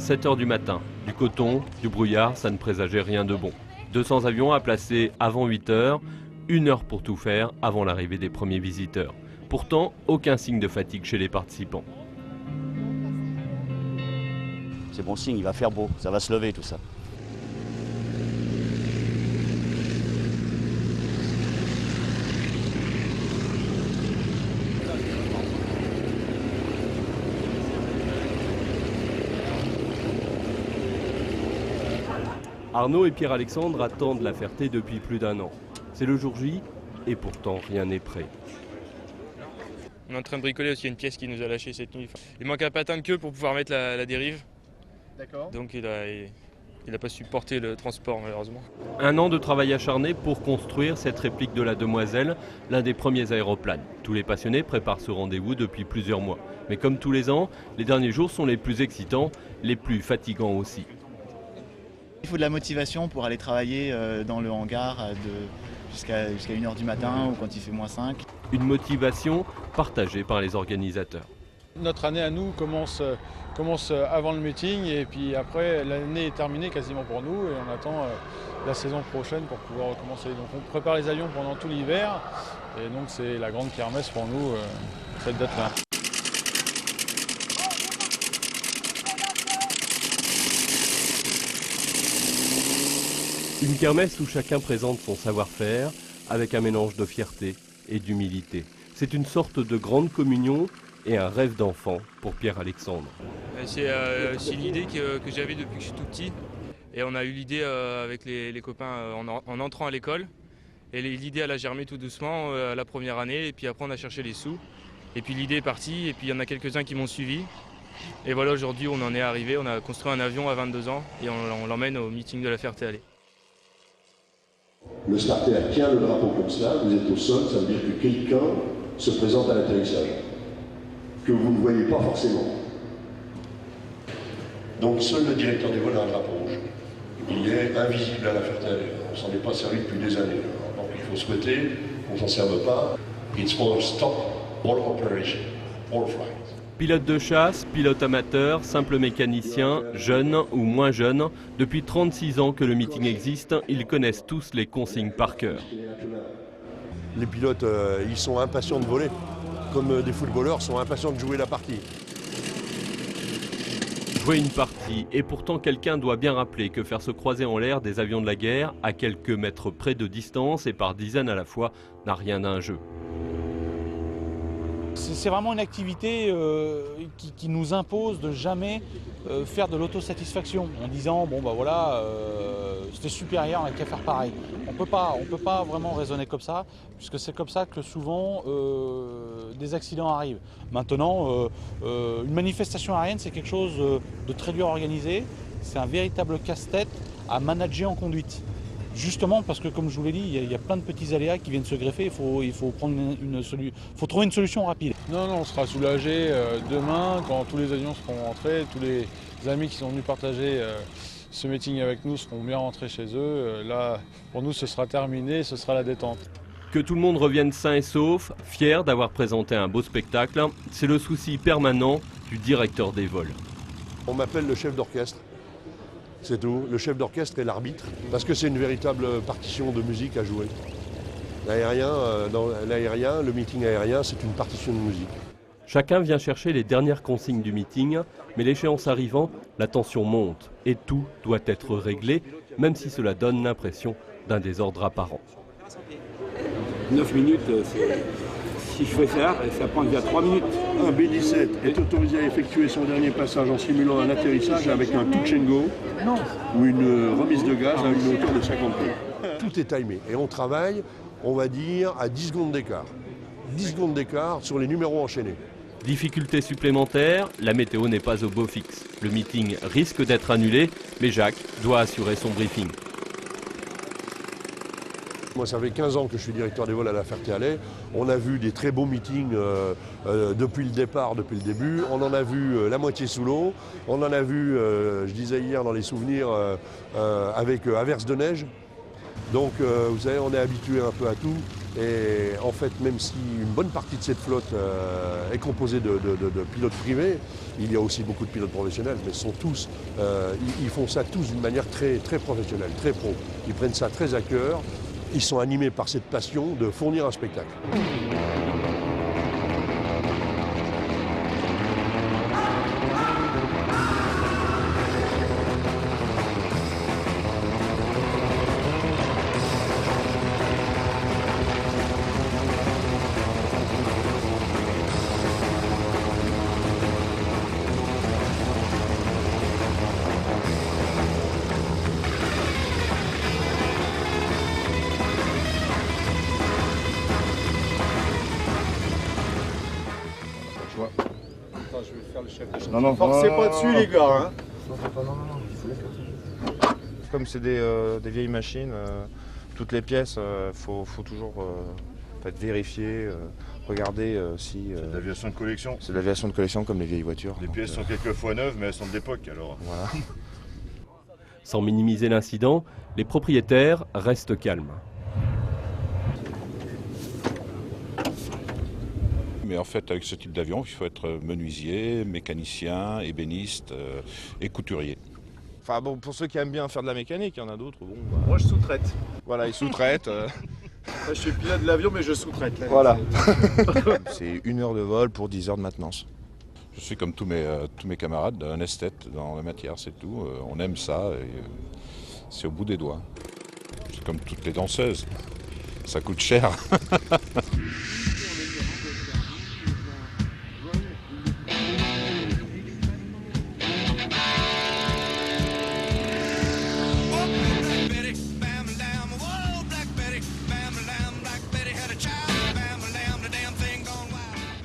7 h du matin. Du coton, du brouillard, ça ne présageait rien de bon. 200 avions à placer avant 8 h, 1 heure pour tout faire avant l'arrivée des premiers visiteurs. Pourtant, aucun signe de fatigue chez les participants. C'est bon signe, il va faire beau, ça va se lever tout ça. Arnaud et Pierre-Alexandre attendent la Ferté depuis plus d'1 an. C'est le jour J et pourtant rien n'est prêt. On est en train de bricoler aussi une pièce qui nous a lâché cette nuit. Il manque un patin de queue pour pouvoir mettre la dérive. D'accord. Donc il n'a pas supporté le transport malheureusement. 1 an de travail acharné pour construire cette réplique de la Demoiselle, l'un des premiers aéroplanes. Tous les passionnés préparent ce rendez-vous depuis plusieurs mois. Mais comme tous les ans, les derniers jours sont les plus excitants, les plus fatigants aussi. Il faut de la motivation pour aller travailler dans le hangar jusqu'à 1 h du matin ou quand il fait -5. Une motivation partagée par les organisateurs. Notre année à nous commence avant le meeting et puis après l'année est terminée quasiment pour nous et on attend la saison prochaine pour pouvoir recommencer. Donc on prépare les avions pendant tout l'hiver et donc c'est la grande kermesse pour nous cette date-là. Une kermesse où chacun présente son savoir-faire avec un mélange de fierté et d'humilité. C'est une sorte de grande communion et un rêve d'enfant pour Pierre-Alexandre. C'est l'idée que j'avais depuis que je suis tout petit. Et on a eu l'idée avec les copains en entrant à l'école. Et l'idée elle a germé tout doucement la première année. Et puis après on a cherché les sous. Et puis l'idée est partie. Et puis il y en a quelques-uns qui m'ont suivi. Et voilà, aujourd'hui on en est arrivé. On a construit un avion à 22 ans et on l'emmène au meeting de la Ferté-Alais. Le starter tient le drapeau comme ça, vous êtes au sol, ça veut dire que quelqu'un se présente à l'atterrissage, que vous ne voyez pas forcément. Donc seul le directeur des vols a un drapeau rouge. Il est invisible à la Ferté-Alais. On ne s'en est pas servi depuis des années. Donc il faut souhaiter qu'on ne s'en serve pas. It's for stop all operation, all flight. Pilote de chasse, pilote amateur, simple mécanicien, jeune ou moins jeune, depuis 36 ans que le meeting existe, ils connaissent tous les consignes par cœur. Les pilotes, ils sont impatients de voler, comme des footballeurs sont impatients de jouer la partie. Jouer une partie, et pourtant quelqu'un doit bien rappeler que faire se croiser en l'air des avions de la guerre, à quelques mètres près de distance et par dizaines à la fois, n'a rien d'un jeu. C'est vraiment une activité qui nous impose de jamais faire de l'autosatisfaction en disant bon bah voilà c'était super hier, on n'a qu'à faire pareil. On peut pas vraiment raisonner comme ça puisque c'est comme ça que souvent des accidents arrivent. Maintenant une manifestation aérienne c'est quelque chose de très dur à organiser, c'est un véritable casse-tête à manager en conduite. Justement parce que, comme je vous l'ai dit, il y a plein de petits aléas qui viennent se greffer, il faut trouver une solution rapide. Non, on sera soulagé demain quand tous les avions seront rentrés, tous les amis qui sont venus partager ce meeting avec nous seront bien rentrés chez eux. Là, pour nous, ce sera terminé, ce sera la détente. Que tout le monde revienne sain et sauf, fier d'avoir présenté un beau spectacle, c'est le souci permanent du directeur des vols. On m'appelle le chef d'orchestre. C'est tout. Le chef d'orchestre est l'arbitre, parce que c'est une véritable partition de musique à jouer. Dans l'aérien, le meeting aérien, c'est une partition de musique. Chacun vient chercher les dernières consignes du meeting, mais l'échéance arrivant, la tension monte et tout doit être réglé, même si cela donne l'impression d'un désordre apparent. 9 minutes, si je fais ça prend déjà 3 minutes. Un B-17 est autorisé à effectuer son dernier passage en simulant un atterrissage avec un touch and go ou une remise de gaz à une hauteur de 50 pieds. Tout est timé et on travaille, on va dire, à 10 secondes d'écart. 10 secondes d'écart sur les numéros enchaînés. Difficulté supplémentaire, la météo n'est pas au beau fixe. Le meeting risque d'être annulé, mais Jacques doit assurer son briefing. Moi, ça fait 15 ans que je suis directeur des vols à la Ferté-Alais. On a vu des très beaux meetings depuis le départ, depuis le début. On en a vu la moitié sous l'eau. On en a vu, je disais hier dans les souvenirs, avec averse de neige. Donc, vous savez, on est habitué un peu à tout. Et en fait, même si une bonne partie de cette flotte est composée de pilotes privés, il y a aussi beaucoup de pilotes professionnels, mais sont tous, ils font ça tous d'une manière très, très professionnelle, très pro. Ils prennent ça très à cœur. Ils sont animés par cette passion de fournir un spectacle. Non, forcez pas dessus les gars. Comme c'est des vieilles machines, toutes les pièces, faut toujours vérifier, regarder si... c'est de l'aviation de collection. C'est de l'aviation de collection comme les vieilles voitures. Les pièces sont quelquefois neuves, mais elles sont de l'époque alors. Voilà. Sans minimiser l'incident, les propriétaires restent calmes. Mais en fait, avec ce type d'avion, il faut être menuisier, mécanicien, ébéniste et couturier. Enfin bon, pour ceux qui aiment bien faire de la mécanique, il y en a d'autres. Bon, Moi je sous-traite. Voilà, ils sous-traitent. Je suis pilote de l'avion, mais je sous-traite. Là, voilà. C'est 1 heure de vol pour 10 heures de maintenance. Je suis comme tous mes camarades, un esthète dans la matière, c'est tout. On aime ça et c'est au bout des doigts. C'est comme toutes les danseuses. Ça coûte cher.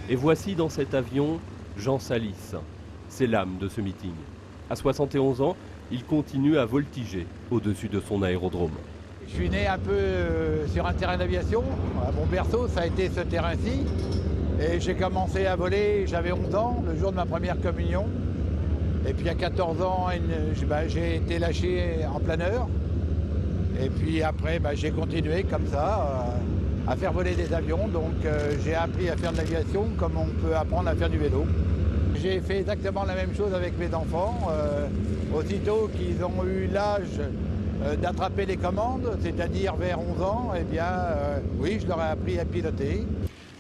Et voici dans cet avion Jean Salis. C'est l'âme de ce meeting. À 71 ans, il continue à voltiger au-dessus de son aérodrome. Je suis né un peu sur un terrain d'aviation. Mon berceau, ça a été ce terrain-ci. Et j'ai commencé à voler, j'avais 11 ans, le jour de ma première communion. Et puis à 14 ans, j'ai été lâché en planeur. Et puis après, j'ai continué comme ça à faire voler des avions. Donc j'ai appris à faire de l'aviation comme on peut apprendre à faire du vélo. J'ai fait exactement la même chose avec mes enfants. Aussitôt qu'ils ont eu l'âge d'attraper les commandes, c'est-à-dire vers 11 ans, eh bien oui, je leur ai appris à piloter.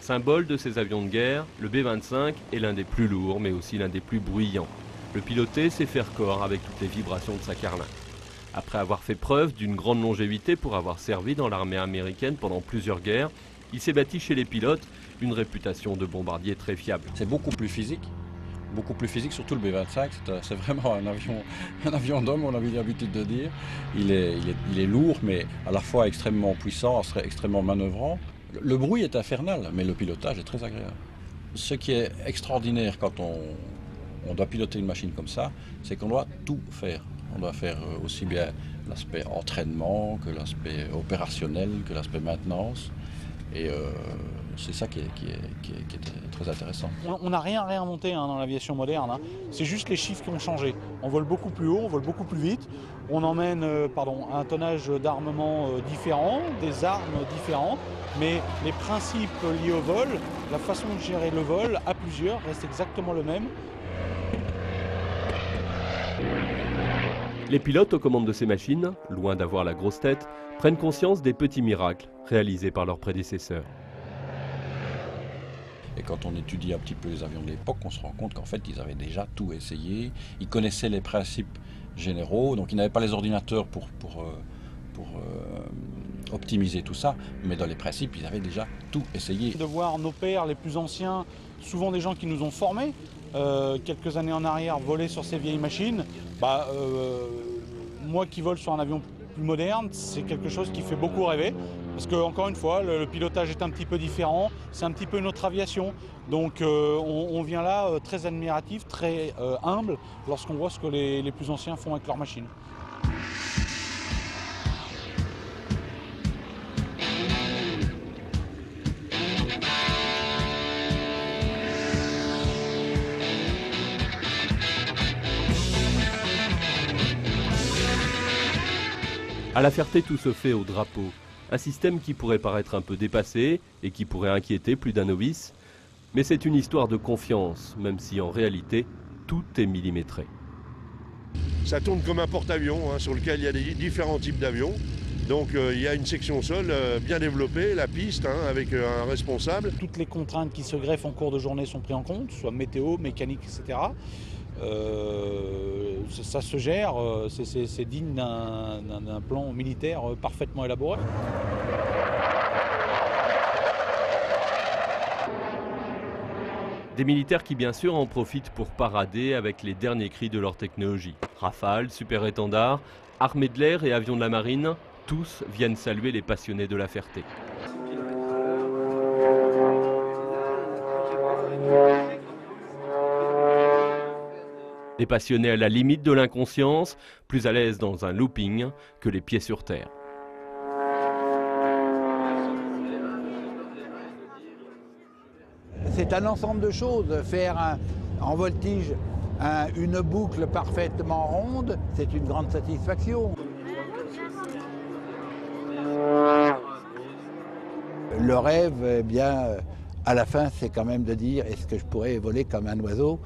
Symbole de ces avions de guerre, le B-25 est l'un des plus lourds, mais aussi l'un des plus bruyants. Le piloter, c'est faire corps avec toutes les vibrations de sa carlingue. Après avoir fait preuve d'une grande longévité pour avoir servi dans l'armée américaine pendant plusieurs guerres, il s'est bâti chez les pilotes une réputation de bombardier très fiable. C'est beaucoup plus physique, surtout le B-25, c'est vraiment un avion d'homme, on avait l'habitude de dire. Il est lourd, mais à la fois extrêmement puissant, extrêmement manœuvrant. Le bruit est infernal, mais le pilotage est très agréable. Ce qui est extraordinaire quand on doit piloter une machine comme ça, c'est qu'on doit tout faire. On doit faire aussi bien l'aspect entraînement que l'aspect opérationnel, que l'aspect maintenance. Et c'est ça qui est très intéressant. On n'a rien réinventé dans l'aviation moderne. C'est juste les chiffres qui ont changé. On vole beaucoup plus haut, on vole beaucoup plus vite. On emmène un tonnage d'armement différent, des armes différentes. Mais les principes liés au vol, la façon de gérer le vol à plusieurs reste exactement le même. Les pilotes aux commandes de ces machines, loin d'avoir la grosse tête, prennent conscience des petits miracles réalisés par leurs prédécesseurs. Et quand on étudie un petit peu les avions de l'époque, on se rend compte qu'en fait, ils avaient déjà tout essayé. Ils connaissaient les principes généraux, donc ils n'avaient pas les ordinateurs pour optimiser tout ça, mais dans les principes, ils avaient déjà tout essayé. De voir nos pères les plus anciens, souvent des gens qui nous ont formés, quelques années en arrière, voler sur ces vieilles machines, moi qui vole sur un avion plus moderne, c'est quelque chose qui fait beaucoup rêver. Parce que, encore une fois, le pilotage est un petit peu différent, c'est un petit peu une autre aviation. Donc on vient là très admiratif, très humble, lorsqu'on voit ce que les plus anciens font avec leurs machines. À La Ferté, tout se fait au drapeau. Un système qui pourrait paraître un peu dépassé et qui pourrait inquiéter plus d'un novice. Mais c'est une histoire de confiance, même si en réalité, tout est millimétré. Ça tourne comme un porte-avions sur lequel il y a différents types d'avions. Donc il y a une section sol bien développée, la piste avec un responsable. Toutes les contraintes qui se greffent en cours de journée sont prises en compte, soit météo, mécanique, etc. Ça se gère, c'est digne d'un plan militaire parfaitement élaboré. Des militaires qui bien sûr en profitent pour parader avec les derniers cris de leur technologie. Rafale, super étendard, armée de l'air et avions de la marine, tous viennent saluer les passionnés de la Ferté. Des passionnés à la limite de l'inconscience, plus à l'aise dans un looping que les pieds sur terre. C'est un ensemble de choses. Faire en voltige une boucle parfaitement ronde, c'est une grande satisfaction. Le rêve, eh bien, à la fin, c'est quand même de dire est-ce que je pourrais voler comme un oiseau?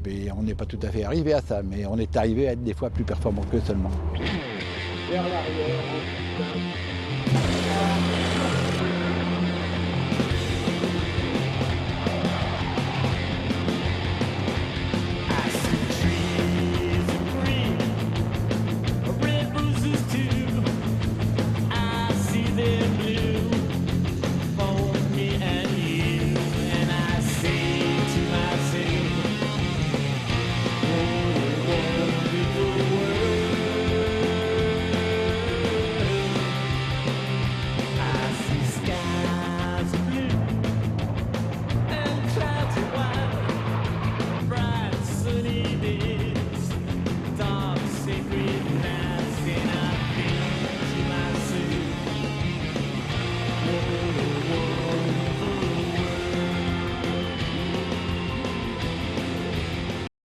Et on n'est pas tout à fait arrivé à ça, mais on est arrivé à être des fois plus performant que seulement. Vers l'arrière.